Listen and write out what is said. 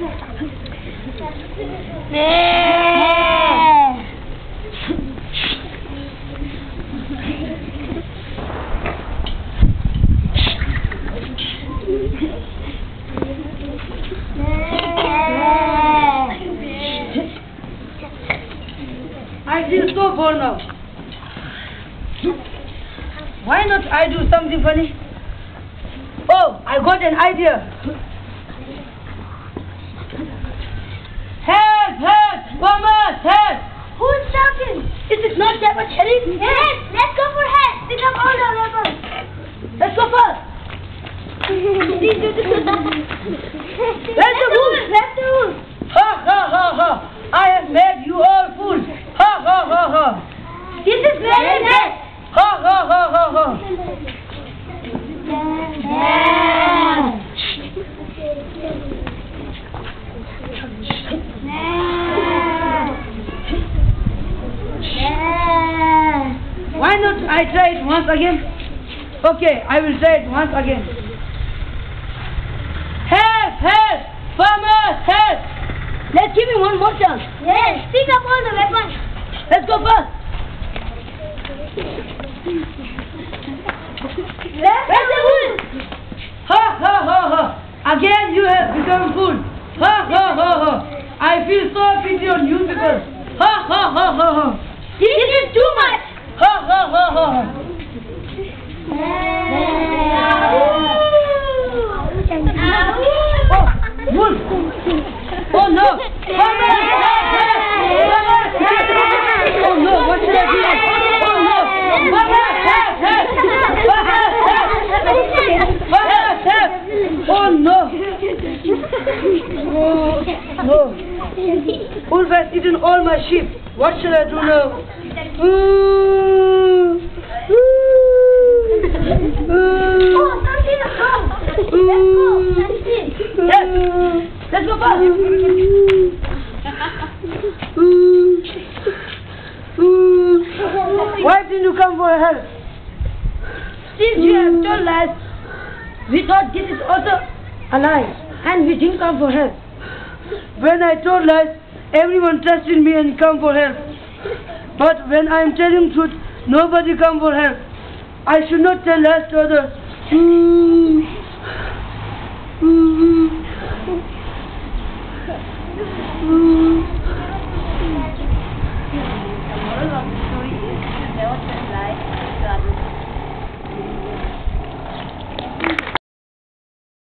I feel so bored now. Why not I do something funny? Oh, I got an idea. Help! Help! Thomas! Help! Who's talking? Is it not Shepherd Sheriff? Yes, let's go for help. Pick up all the weapons. Let's go first. That's the rules. That's the rules. Ha ha ha ha! I have made you all fools. Ha ha ha ha! This is very nice. Ha ha ha ha ha! Why not I try it once again? Okay, I will try it once again. Help! Help! Farmers! Help! Let's give him one more chance. Yes, pick up all the weapons. Let's go first. That's the rules. Ha ha ha ha! Again you have become fool. Ha ha ha ha! I feel so pity on you people. Ha ha ha ha ha! This is too much. Ha ha ha ha! Oh, wolf! Oh no! Oh no! What should I do? Oh no! Oh no! Oh no! Wolf has eaten all my sheep. What shall I do now? Let's go fast. Why didn't you come for help? Since you have told lies, we thought this is also a lie, and we didn't come for help. When I told lies, everyone trusted me and come for help. But when I am telling truth, nobody come for help. I should not tell lies to others.